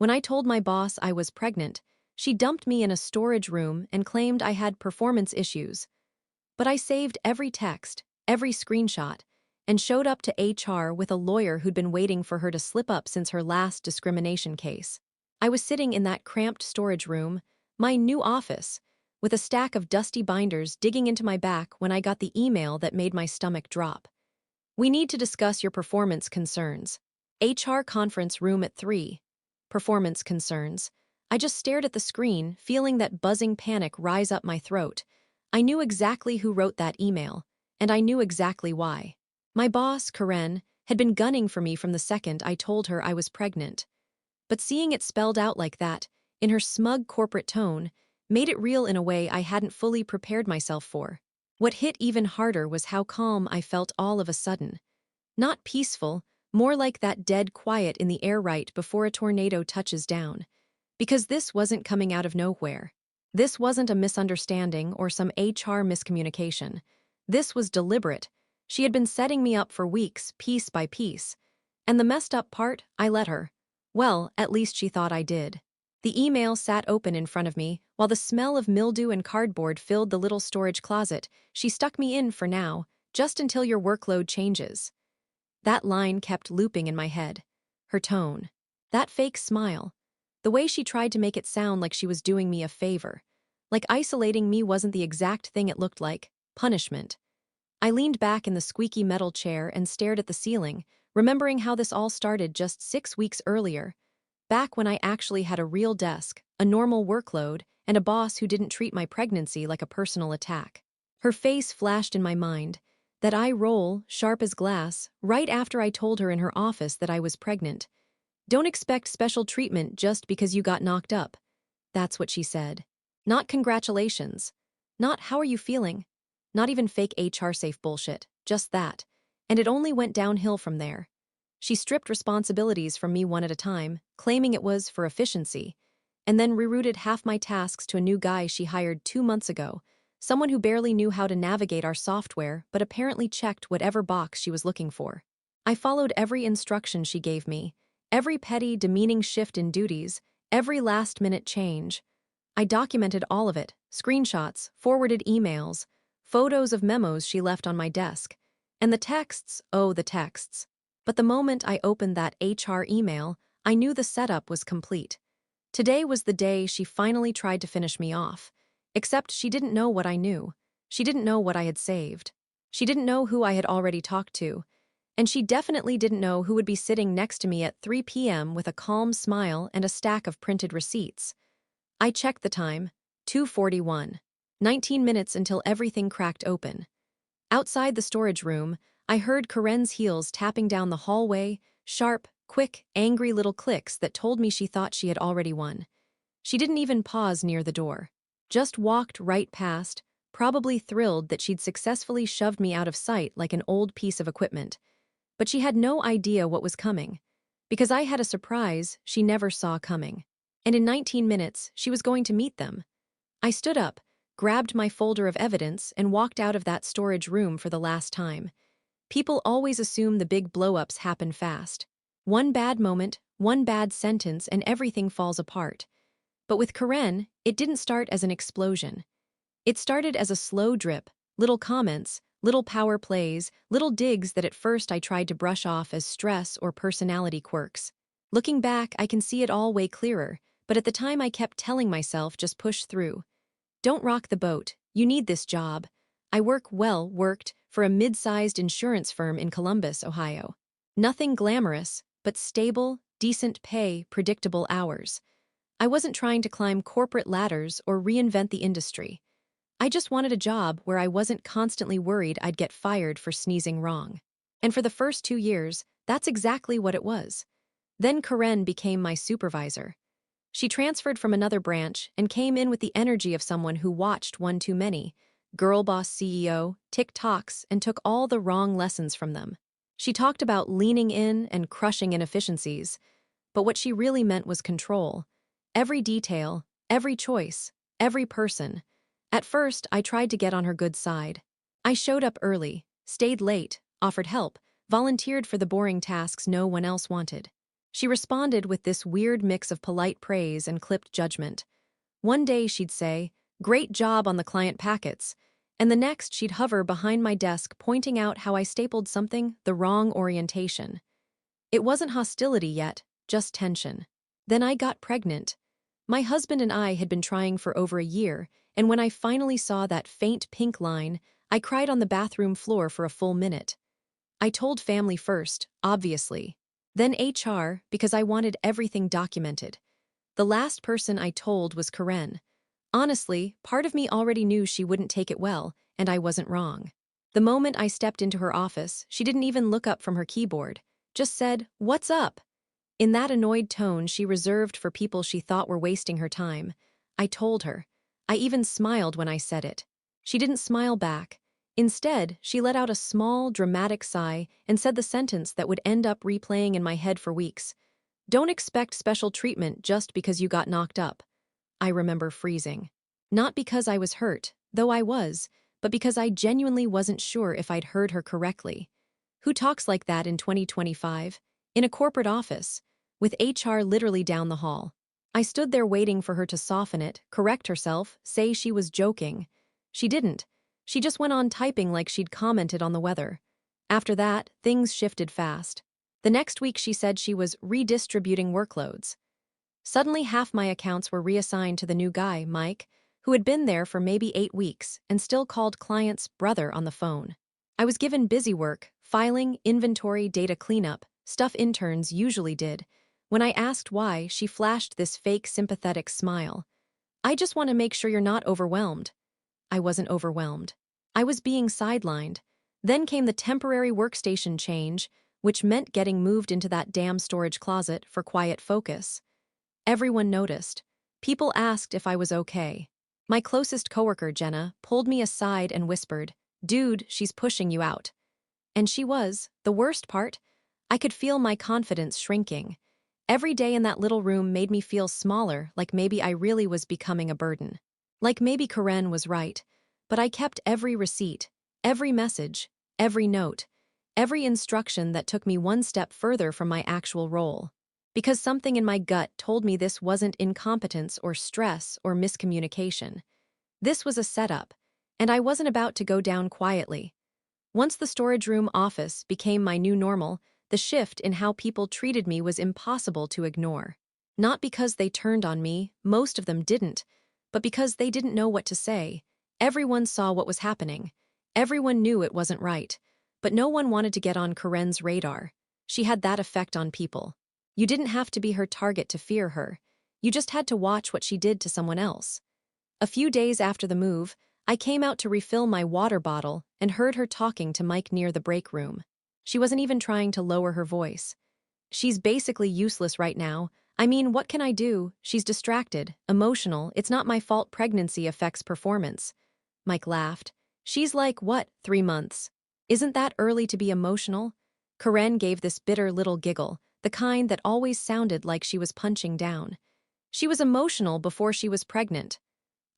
When I told my boss I was pregnant, she dumped me in a storage room and claimed I had performance issues. But I saved every text, every screenshot, and showed up to HR with a lawyer who'd been waiting for her to slip up since her last discrimination case. I was sitting in that cramped storage room, my new office, with a stack of dusty binders digging into my back when I got the email that made my stomach drop. We need to discuss your performance concerns. HR conference room at 3. Performance concerns. I just stared at the screen, feeling that buzzing panic rise up my throat. I knew exactly who wrote that email, and I knew exactly why. My boss, Karen, had been gunning for me from the second I told her I was pregnant. But seeing it spelled out like that, in her smug corporate tone, made it real in a way I hadn't fully prepared myself for. What hit even harder was how calm I felt all of a sudden. Not peaceful, more like that dead quiet in the air right before a tornado touches down. Because this wasn't coming out of nowhere. This wasn't a misunderstanding or some HR miscommunication. This was deliberate. She had been setting me up for weeks, piece by piece. And the messed up part, I let her. Well, at least she thought I did. The email sat open in front of me, while the smell of mildew and cardboard filled the little storage closet. She stuck me in for now, just until your workload changes. That line kept looping in my head. Her tone. That fake smile. The way she tried to make it sound like she was doing me a favor. Like isolating me wasn't the exact thing it looked like. Punishment. I leaned back in the squeaky metal chair and stared at the ceiling, remembering how this all started just 6 weeks earlier. Back when I actually had a real desk, a normal workload, and a boss who didn't treat my pregnancy like a personal attack. Her face flashed in my mind. That eye roll, sharp as glass, right after I told her in her office that I was pregnant. Don't expect special treatment just because you got knocked up. That's what she said. Not congratulations. Not how are you feeling. Not even fake HR-safe bullshit. Just that. And it only went downhill from there. She stripped responsibilities from me one at a time, claiming it was for efficiency, and then rerouted half my tasks to a new guy she hired 2 months ago, someone who barely knew how to navigate our software but apparently checked whatever box she was looking for. I followed every instruction she gave me, every petty, demeaning shift in duties, every last-minute change. I documented all of it, screenshots, forwarded emails, photos of memos she left on my desk. And the texts, oh, the texts. But the moment I opened that HR email, I knew the setup was complete. Today was the day she finally tried to finish me off. Except she didn't know what I knew. She didn't know what I had saved. She didn't know who I had already talked to. And she definitely didn't know who would be sitting next to me at 3 p.m. with a calm smile and a stack of printed receipts. I checked the time. 2:41. 19 minutes until everything cracked open. Outside the storage room, I heard Karen's heels tapping down the hallway, sharp, quick, angry little clicks that told me she thought she had already won. She didn't even pause near the door. Just walked right past, probably thrilled that she'd successfully shoved me out of sight like an old piece of equipment. But she had no idea what was coming, because I had a surprise she never saw coming. And in 19 minutes, she was going to meet them. I stood up, grabbed my folder of evidence, and walked out of that storage room for the last time. People always assume the big blow-ups happen fast. One bad moment, one bad sentence, and everything falls apart. But with Karen, it didn't start as an explosion. It started as a slow drip, little comments, little power plays, little digs that at first I tried to brush off as stress or personality quirks. Looking back, I can see it all way clearer, but at the time I kept telling myself just push through. Don't rock the boat, you need this job. I worked for a mid-sized insurance firm in Columbus, Ohio. Nothing glamorous, but stable, decent pay, predictable hours. I wasn't trying to climb corporate ladders or reinvent the industry. I just wanted a job where I wasn't constantly worried I'd get fired for sneezing wrong. And for the first 2 years, that's exactly what it was. Then Karen became my supervisor. She transferred from another branch and came in with the energy of someone who watched one too many, girl boss CEO, TikToks, and took all the wrong lessons from them. She talked about leaning in and crushing inefficiencies, but what she really meant was control. Every detail, every choice, every person. At first, I tried to get on her good side. I showed up early, stayed late, offered help, volunteered for the boring tasks no one else wanted. She responded with this weird mix of polite praise and clipped judgment. One day she'd say, "Great job on the client packets," and the next she'd hover behind my desk pointing out how I stapled something the wrong orientation. It wasn't hostility yet, just tension. Then I got pregnant. My husband and I had been trying for over a year, and when I finally saw that faint pink line, I cried on the bathroom floor for a full minute. I told family first, obviously. Then HR, because I wanted everything documented. The last person I told was Karen. Honestly, part of me already knew she wouldn't take it well, and I wasn't wrong. The moment I stepped into her office, she didn't even look up from her keyboard, just said, "What's up?" In that annoyed tone she reserved for people she thought were wasting her time. I told her. I even smiled when I said it. She didn't smile back. Instead, she let out a small, dramatic sigh and said the sentence that would end up replaying in my head for weeks. "Don't expect special treatment just because you got knocked up." I remember freezing. Not because I was hurt, though I was, but because I genuinely wasn't sure if I'd heard her correctly. Who talks like that in 2025? In a corporate office, with HR literally down the hall. I stood there waiting for her to soften it, correct herself, say she was joking. She didn't. She just went on typing like she'd commented on the weather. After that, things shifted fast. The next week she said she was redistributing workloads. Suddenly half my accounts were reassigned to the new guy, Mike, who had been there for maybe 8 weeks and still called clients brother on the phone. I was given busy work, filing, inventory, data cleanup, stuff interns usually did. When I asked why, she flashed this fake sympathetic smile. "I just want to make sure you're not overwhelmed." I wasn't overwhelmed. I was being sidelined. Then came the temporary workstation change, which meant getting moved into that damn storage closet for quiet focus. Everyone noticed. People asked if I was okay. My closest coworker, Jenna, pulled me aside and whispered, "Dude, she's pushing you out." And she was. The worst part? I could feel my confidence shrinking. Every day in that little room made me feel smaller, like maybe I really was becoming a burden. Like maybe Karen was right. But I kept every receipt, every message, every note, every instruction that took me one step further from my actual role. Because something in my gut told me this wasn't incompetence or stress or miscommunication. This was a setup, and I wasn't about to go down quietly. Once the storage room office became my new normal, the shift in how people treated me was impossible to ignore. Not because they turned on me, most of them didn't, but because they didn't know what to say. Everyone saw what was happening. Everyone knew it wasn't right. But no one wanted to get on Karen's radar. She had that effect on people. You didn't have to be her target to fear her. You just had to watch what she did to someone else. A few days after the move, I came out to refill my water bottle and heard her talking to Mike near the break room. She wasn't even trying to lower her voice. "She's basically useless right now. I mean, what can I do? She's distracted, emotional. It's not my fault pregnancy affects performance." Mike laughed. "She's like, what, 3 months? Isn't that early to be emotional?" Karen gave this bitter little giggle, the kind that always sounded like she was punching down. "She was emotional before she was pregnant."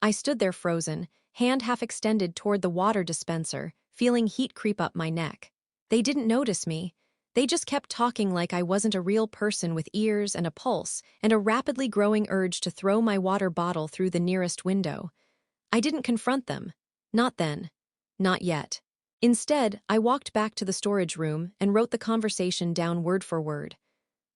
I stood there frozen, hand half extended toward the water dispenser, feeling heat creep up my neck. They didn't notice me. They just kept talking like I wasn't a real person with ears and a pulse and a rapidly growing urge to throw my water bottle through the nearest window. I didn't confront them. Not then. Not yet. Instead, I walked back to the storage room and wrote the conversation down word for word.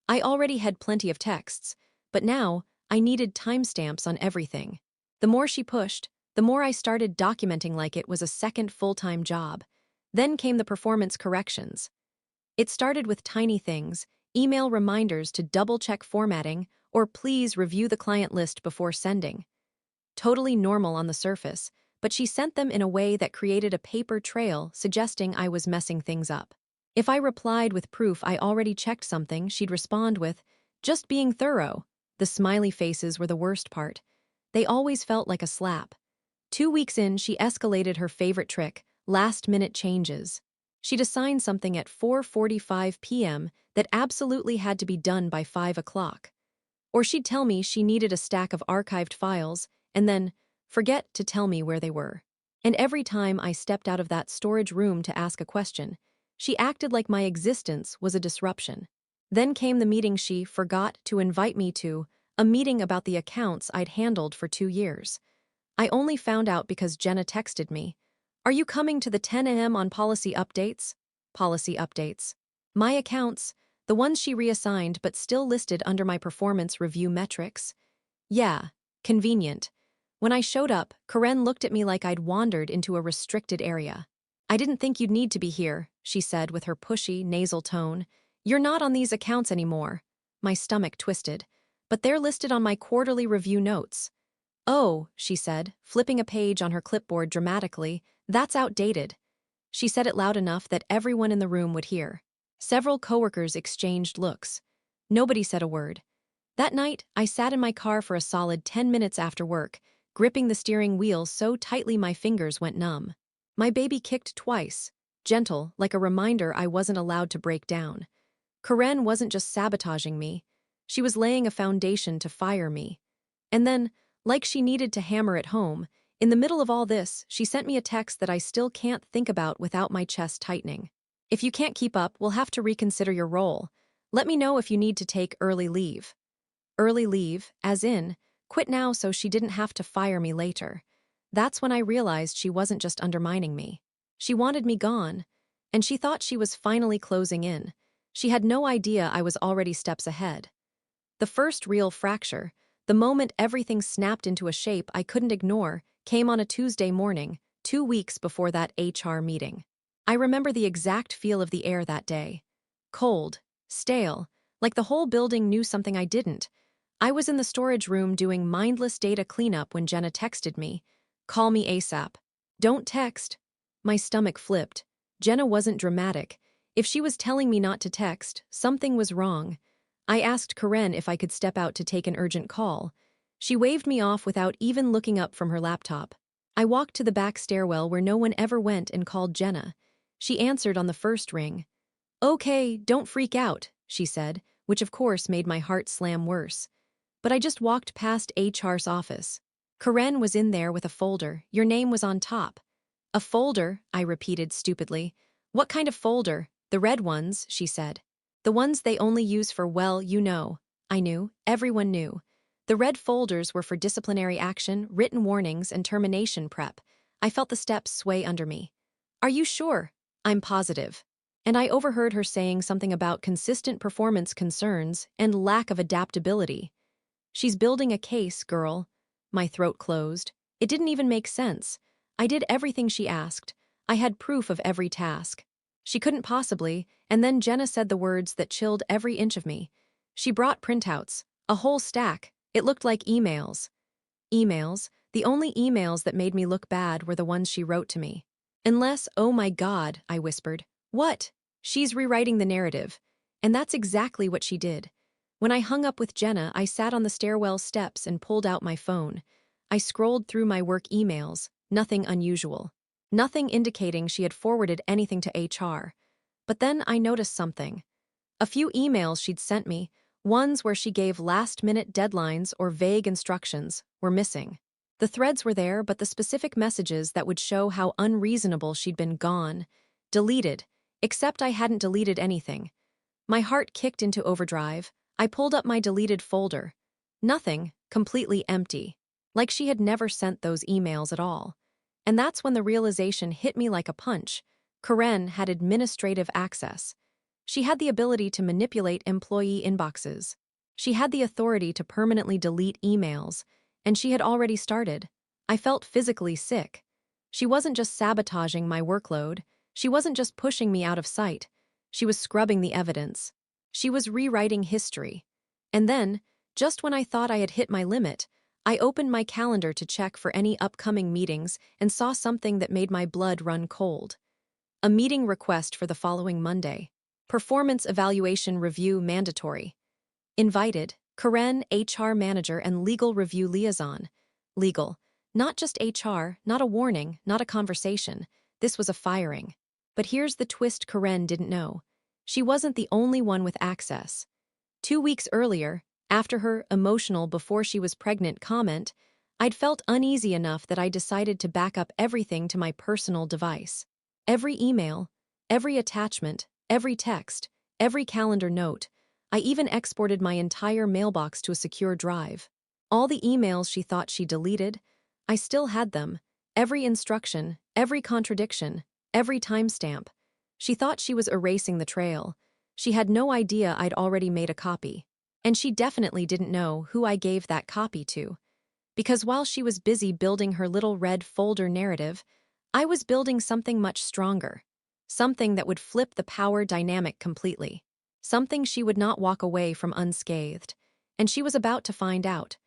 I already had plenty of texts, but now I needed timestamps on everything. The more she pushed, the more I started documenting like it was a second full-time job. Then came the performance corrections. It started with tiny things, email reminders to double-check formatting, or please review the client list before sending. Totally normal on the surface, but she sent them in a way that created a paper trail suggesting I was messing things up. If I replied with proof I already checked something, she'd respond with, "Just being thorough." The smiley faces were the worst part. They always felt like a slap. 2 weeks in, she escalated her favorite trick, last-minute changes. She'd assign something at 4:45 p.m. that absolutely had to be done by 5 o'clock. Or she'd tell me she needed a stack of archived files, and then forget to tell me where they were. And every time I stepped out of that storage room to ask a question, she acted like my existence was a disruption. Then came the meeting she forgot to invite me to, a meeting about the accounts I'd handled for 2 years. I only found out because Jenna texted me. Are you coming to the 10 a.m. on policy updates? Policy updates. My accounts, the ones she reassigned but still listed under my performance review metrics? Yeah, convenient. When I showed up, Karen looked at me like I'd wandered into a restricted area. I didn't think you'd need to be here, she said with her pushy, nasal tone. You're not on these accounts anymore. My stomach twisted. But they're listed on my quarterly review notes. Oh, she said, flipping a page on her clipboard dramatically, that's outdated. She said it loud enough that everyone in the room would hear. Several coworkers exchanged looks. Nobody said a word. That night, I sat in my car for a solid 10 minutes after work, gripping the steering wheel so tightly my fingers went numb. My baby kicked twice, gentle, like a reminder I wasn't allowed to break down. Karen wasn't just sabotaging me. She was laying a foundation to fire me. And then, like she needed to hammer it home, in the middle of all this, she sent me a text that I still can't think about without my chest tightening. If you can't keep up, we'll have to reconsider your role. Let me know if you need to take early leave. Early leave, as in, quit now so she didn't have to fire me later. That's when I realized she wasn't just undermining me. She wanted me gone, and she thought she was finally closing in. She had no idea I was already steps ahead. The first real fracture, the moment everything snapped into a shape I couldn't ignore, came on a Tuesday morning, 2 weeks before that HR meeting. I remember the exact feel of the air that day. Cold, stale, like the whole building knew something I didn't. I was in the storage room doing mindless data cleanup when Jenna texted me. Call me ASAP. Don't text. My stomach flipped. Jenna wasn't dramatic. If she was telling me not to text, something was wrong. I asked Karen if I could step out to take an urgent call. She waved me off without even looking up from her laptop. I walked to the back stairwell where no one ever went and called Jenna. She answered on the first ring. Okay, don't freak out, she said, which of course made my heart slam worse. But I just walked past HR's office. Karen was in there with a folder. Your name was on top. A folder, I repeated stupidly. What kind of folder? The red ones, she said. The ones they only use for, well, you know. I knew. Everyone knew. The red folders were for disciplinary action, written warnings, and termination prep. I felt the steps sway under me. Are you sure? I'm positive. And I overheard her saying something about consistent performance concerns and lack of adaptability. She's building a case, girl. My throat closed. It didn't even make sense. I did everything she asked. I had proof of every task. She couldn't possibly, and then Jenna said the words that chilled every inch of me. She brought printouts, a whole stack. It looked like emails. Emails, the only emails that made me look bad were the ones she wrote to me. Unless, oh my God, I whispered. What? She's rewriting the narrative. And that's exactly what she did. When I hung up with Jenna, I sat on the stairwell steps and pulled out my phone. I scrolled through my work emails, nothing unusual. Nothing indicating she had forwarded anything to HR. But then I noticed something. A few emails she'd sent me, ones where she gave last-minute deadlines or vague instructions, were missing. The threads were there, but the specific messages that would show how unreasonable she'd been gone. Deleted, except I hadn't deleted anything. My heart kicked into overdrive. I pulled up my deleted folder. Nothing, completely empty. Like she had never sent those emails at all. And that's when the realization hit me like a punch. Karen had administrative access. She had the ability to manipulate employee inboxes. She had the authority to permanently delete emails, and she had already started. I felt physically sick. She wasn't just sabotaging my workload. She wasn't just pushing me out of sight. She was scrubbing the evidence. She was rewriting history. And then, just when I thought I had hit my limit, I opened my calendar to check for any upcoming meetings and saw something that made my blood run cold. A meeting request for the following Monday. Performance evaluation review mandatory. Invited, Karen, HR manager and legal review liaison. Legal. Not just HR, not a warning, not a conversation. This was a firing. But here's the twist Karen didn't know. She wasn't the only one with access. 2 weeks earlier, after her emotional before she was pregnant comment, I'd felt uneasy enough that I decided to back up everything to my personal device. Every email, every attachment, every text, every calendar note, I even exported my entire mailbox to a secure drive. All the emails she thought she deleted, I still had them. Every instruction, every contradiction, every timestamp. She thought she was erasing the trail. She had no idea I'd already made a copy. And she definitely didn't know who I gave that copy to. Because while she was busy building her little red folder narrative, I was building something much stronger. Something that would flip the power dynamic completely. Something she would not walk away from unscathed. And she was about to find out.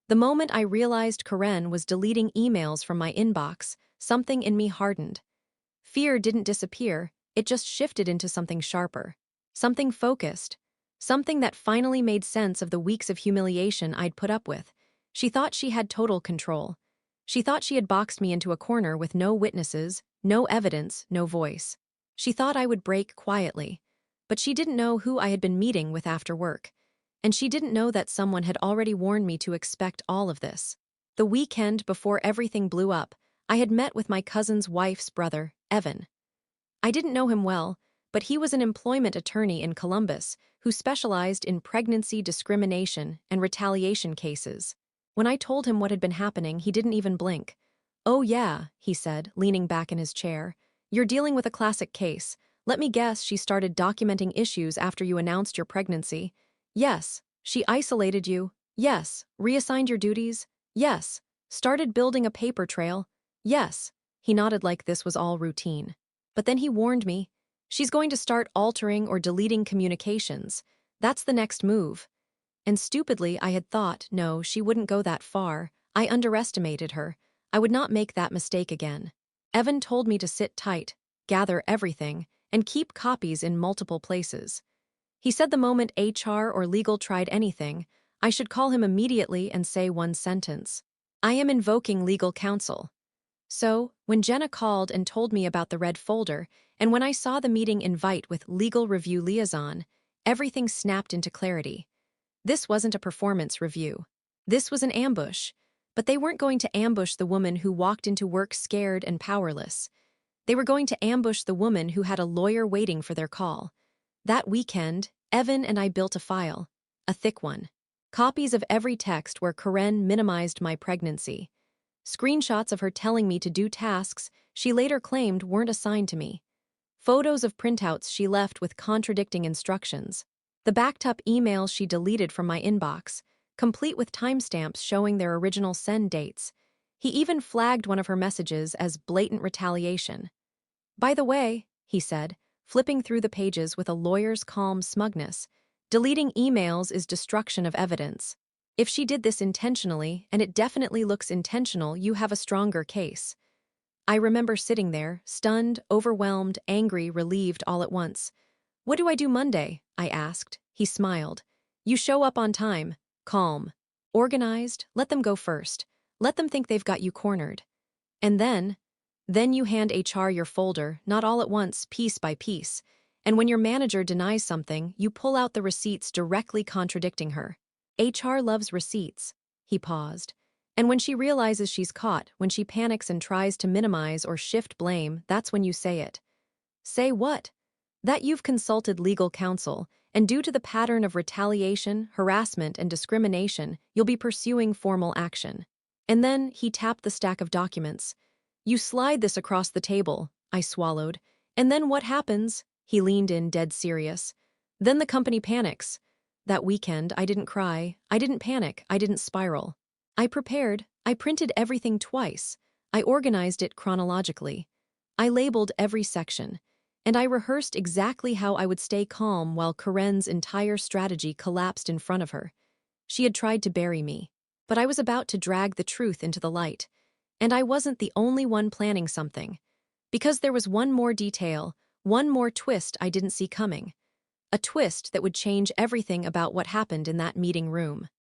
The moment I realized Karen was deleting emails from my inbox, something in me hardened. Fear didn't disappear, it just shifted into something sharper. Something focused. Something that finally made sense of the weeks of humiliation I'd put up with. She thought she had total control. She thought she had boxed me into a corner with no witnesses, no evidence, no voice. She thought I would break quietly. But she didn't know who I had been meeting with after work. And she didn't know that someone had already warned me to expect all of this. The weekend before everything blew up, I had met with my cousin's wife's brother, Evan. I didn't know him well, but he was an employment attorney in Columbus who specialized in pregnancy discrimination and retaliation cases. When I told him what had been happening, he didn't even blink. "Oh yeah," he said, leaning back in his chair. "You're dealing with a classic case. Let me guess, she started documenting issues after you announced your pregnancy. Yes. She isolated you. Yes. Reassigned your duties. Yes. Started building a paper trail. Yes." He nodded like this was all routine. But then he warned me. "She's going to start altering or deleting communications. That's the next move." And stupidly, I had thought, no, she wouldn't go that far. I underestimated her. I would not make that mistake again. Evan told me to sit tight, gather everything, and keep copies in multiple places. He said the moment HR or legal tried anything, I should call him immediately and say one sentence. "I am invoking legal counsel." So, when Jenna called and told me about the red folder, and when I saw the meeting invite with legal review liaison, everything snapped into clarity. This wasn't a performance review. This was an ambush. But they weren't going to ambush the woman who walked into work scared and powerless. They were going to ambush the woman who had a lawyer waiting for their call. That weekend, Evan and I built a file. A thick one. Copies of every text where Karen minimized my pregnancy. Screenshots of her telling me to do tasks she later claimed weren't assigned to me. Photos of printouts she left with contradicting instructions. The backed-up emails she deleted from my inbox, complete with timestamps showing their original send dates. He even flagged one of her messages as blatant retaliation. "By the way," he said, flipping through the pages with a lawyer's calm smugness, "deleting emails is destruction of evidence. If she did this intentionally, and it definitely looks intentional, you have a stronger case." I remember sitting there, stunned, overwhelmed, angry, relieved all at once. "What do I do Monday?" I asked. He smiled. "You show up on time, calm, organized, let them go first. Let them think they've got you cornered. And then you hand HR your folder, not all at once, piece by piece. And when your manager denies something, you pull out the receipts directly contradicting her. HR loves receipts." He paused. "And when she realizes she's caught, when she panics and tries to minimize or shift blame, that's when you say it." "Say what?" "That you've consulted legal counsel, and due to the pattern of retaliation, harassment, and discrimination, you'll be pursuing formal action." And then he tapped the stack of documents. "You slide this across the table," I swallowed. "And then what happens?" He leaned in, dead serious. "Then the company panics." That weekend, I didn't cry, I didn't panic, I didn't spiral. I prepared, I printed everything twice. I organized it chronologically. I labeled every section. And I rehearsed exactly how I would stay calm while Karen's entire strategy collapsed in front of her. She had tried to bury me. But I was about to drag the truth into the light. And I wasn't the only one planning something. Because there was one more detail, one more twist I didn't see coming. A twist that would change everything about what happened in that meeting room.